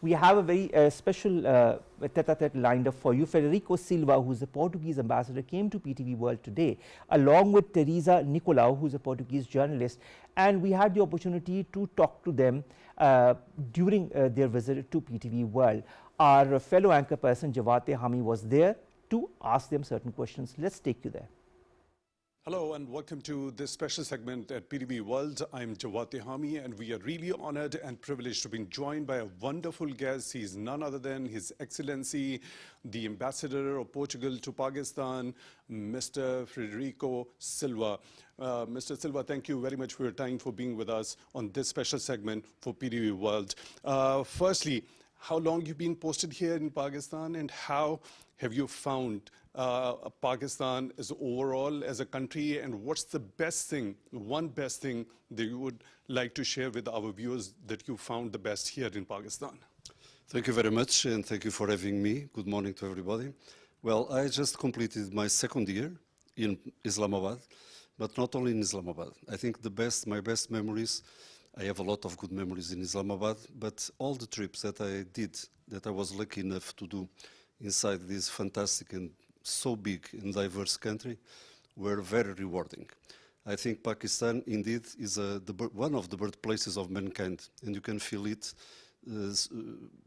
We have a very special tete-a-tete lined up for you. Frederico Silva, who is the Portuguese ambassador, came to PTV World today, along with Teresa, Nicolau, who is a Portuguese journalist, and we had the opportunity to talk to them during their visit to PTV World. Our fellow anchor person, Jawate Hami, was there to ask them certain questions. Let's take you there. Hello and welcome to this special segment at PTV World. I'm Jawate Hami and we are really honored and privileged to be joined by a wonderful guest. He's none other than His Excellency, the Ambassador of Portugal to Pakistan, Mr. Frederico Silva. Mr. Silva, thank you very much for your time for being with us on this special segment for PTV World. Firstly, how long you've been posted here in Pakistan and how have you found Pakistan as overall as a country, and what's the best thing, one best thing that you would like to share with our viewers that you found the best here in Pakistan? Thank you very much and thank you for having me. Good morning to everybody. Well, I just completed my second year in Islamabad, but not only in Islamabad. I think my best memories, I have a lot of good memories in Islamabad, but all the trips that I did, that I was lucky enough to do inside this fantastic and so big and diverse country, were very rewarding. I think Pakistan indeed is one of the birthplaces of mankind, and you can feel it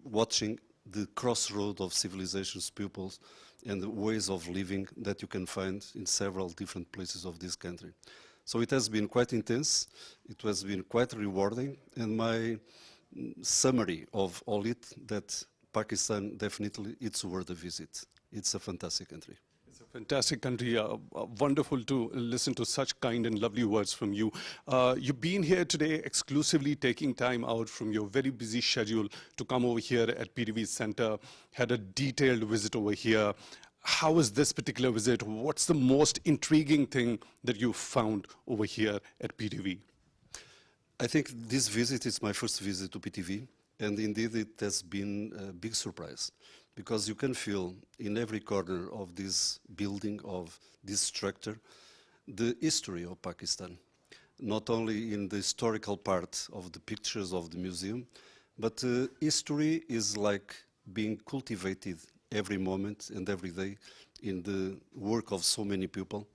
watching the crossroad of civilizations, peoples, and the ways of living that you can find in several different places of this country. So it has been quite intense, it has been quite rewarding, and my summary of all it, that Pakistan definitely it's worth a visit. It's a fantastic country. It's a fantastic country. Wonderful to listen to such kind and lovely words from you. You've been here today exclusively taking time out from your very busy schedule to come over here at PTV Center, had a detailed visit over here. How was this particular visit? What's the most intriguing thing that you found over here at PTV? I think this visit is my first visit to PTV, and indeed it has been a big surprise, because you can feel in every corner of this building, of this structure, the history of Pakistan, not only in the historical part of the pictures of the museum, but history is like being cultivated every moment and every day in the work of so many people,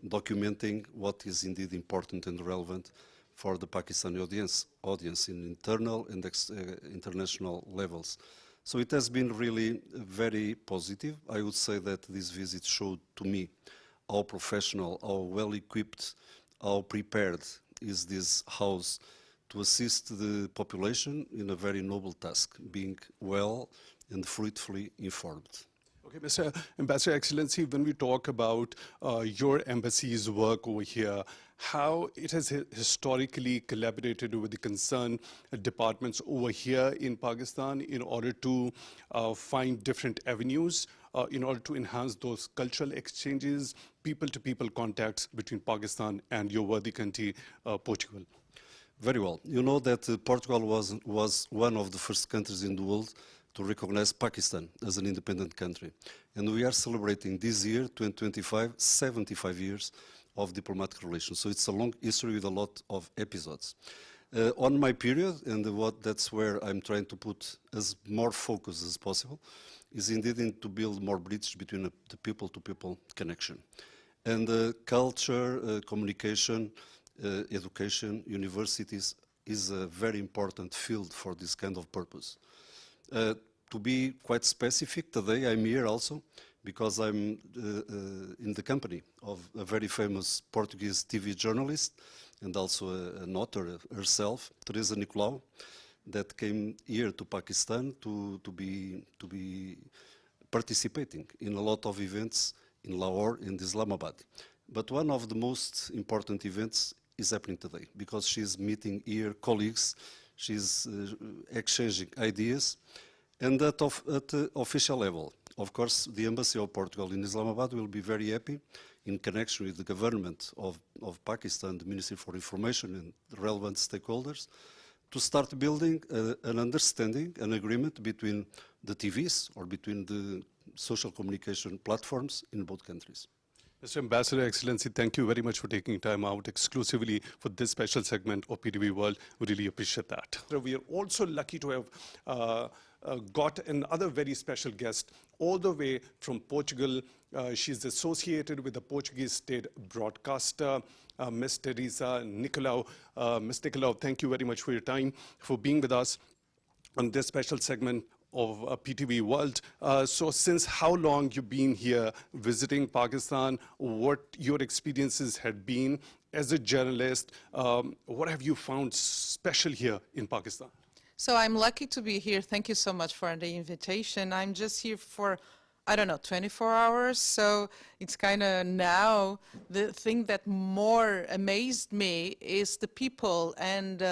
documenting what is indeed important and relevant for the Pakistani audience in internal and international levels. So it has been really very positive. I would say that this visit showed to me how professional, how well-equipped, how prepared is this house to assist the population in a very noble task, being well and fruitfully informed. Okay, Mr. Ambassador Excellency, when we talk about your embassy's work over here, how it has historically collaborated with the concerned departments over here in Pakistan in order to find different avenues, in order to enhance those cultural exchanges, people-to-people contacts between Pakistan and your worthy country, Portugal. Very well. You know that Portugal was one of the first countries in the world to recognize Pakistan as an independent country. And we are celebrating this year, 2025, 75 years of diplomatic relations. So it's a long history with a lot of episodes. On my period, and that's where I'm trying to put as more focus as possible, is indeed to build more bridge between the people-to-people connection. And culture, communication, education, universities is a very important field for this kind of purpose. To be quite specific, today I'm here also because I'm in the company of a very famous Portuguese TV journalist and also an author herself, Teresa Nicolau, that came here to Pakistan to be participating in a lot of events in Lahore and Islamabad. But one of the most important events is happening today because she's meeting here colleagues, she's exchanging ideas, and at the official level. Of course, the Embassy of Portugal in Islamabad will be very happy in connection with the government of Pakistan, the Ministry for Information and the relevant stakeholders, to start building an understanding, an agreement between the TVs or between the social communication platforms in both countries. Mr. Ambassador, Excellency, thank you very much for taking time out exclusively for this special segment of PTV World. We really appreciate that. We are also lucky to have got another very special guest all the way from Portugal. She's associated with the Portuguese state broadcaster, Miss Teresa Nicolau. Miss Nicolau, thank you very much for your time, for being with us on this special segment of PTV World. So since how long you've been here visiting Pakistan, what your experiences had been as a journalist, what have you found special here in Pakistan? So I'm lucky to be here. Thank you so much for the invitation. I'm just here for, I don't know, 24 hours. So it's kind of now, the thing that more amazed me is the people and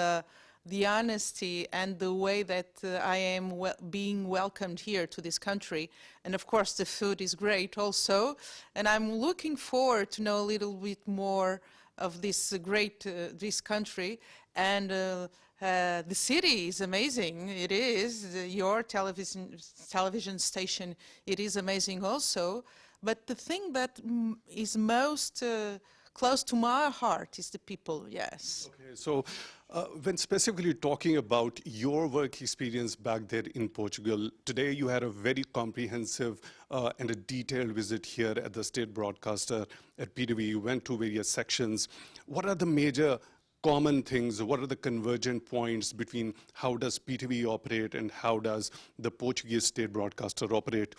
the honesty and the way that I am being welcomed here to this country. And of course the food is great also. And I'm looking forward to know a little bit more of this great, this country. And the city is amazing. It is. Your television station, it is amazing also. But the thing that is most close to my heart is the people, yes. Okay, so when specifically talking about your work experience back there in Portugal, today you had a very comprehensive and a detailed visit here at the state broadcaster at PTV. You went to various sections. What are the major common things? What are the convergent points between how does PTV operate and how does the Portuguese state broadcaster operate?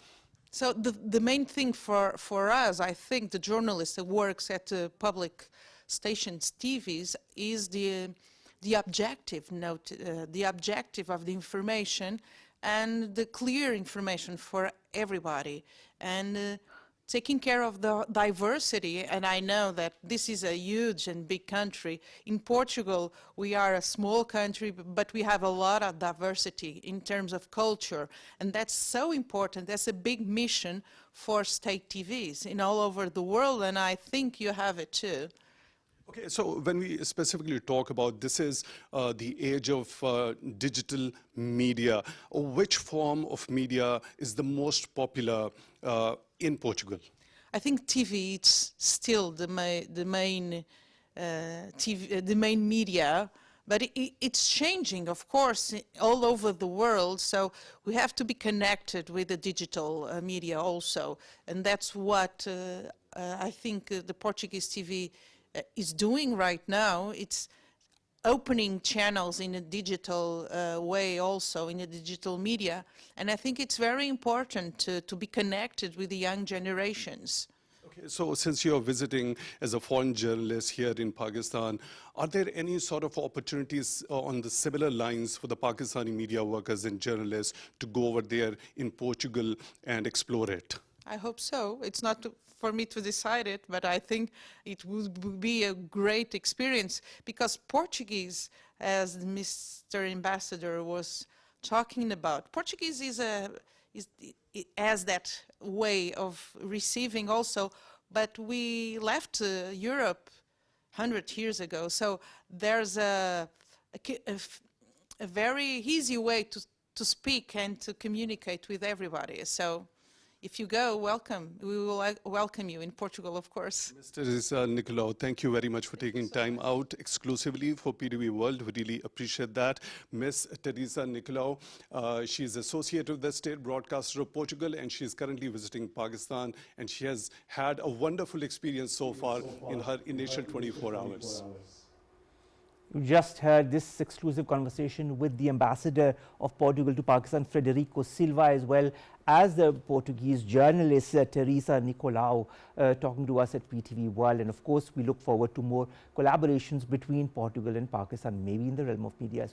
So the main thing for us, I think, the journalist that works at public stations, TVs, is the objective note, the objective of the information and the clear information for everybody, and taking care of the diversity. And I know that this is a huge and big country. In Portugal, we are a small country, but we have a lot of diversity in terms of culture. And that's so important. That's a big mission for state TVs in all over the world, and I think you have it too. Okay, so when we specifically talk about this is the age of digital media, which form of media is the most popular in Portugal? I think TV it's still the main TV, the main media, but it's changing, of course, all over the world. So we have to be connected with the digital media also, and that's what I think the Portuguese TV is doing right now. It's opening channels in a digital way also, in a digital media. And I think it's very important to be connected with the young generations. Okay, so since you're visiting as a foreign journalist here in Pakistan, are there any sort of opportunities on the similar lines for the Pakistani media workers and journalists to go over there in Portugal and explore it? I hope so. It's not for me to decide it, but I think it would be a great experience, because Portuguese, as Mr. Ambassador was talking about, Portuguese it has that way of receiving also, but we left Europe 100 years ago, so there's a very easy way to speak and to communicate with everybody. So if you go, welcome. We will welcome you in Portugal, of course. Mr. Nicolau, thank you very much for taking time out exclusively for PTV World. We really appreciate that. Miss Teresa Nicolau, she is associated with the state broadcaster of Portugal, and she is currently visiting Pakistan, and she has had a wonderful experience so far in her initial 24 hours. You just heard this exclusive conversation with the ambassador of Portugal to Pakistan, Frederico Silva, as well as the Portuguese journalist Teresa Nicolau, talking to us at PTV World. And of course, we look forward to more collaborations between Portugal and Pakistan, maybe in the realm of media.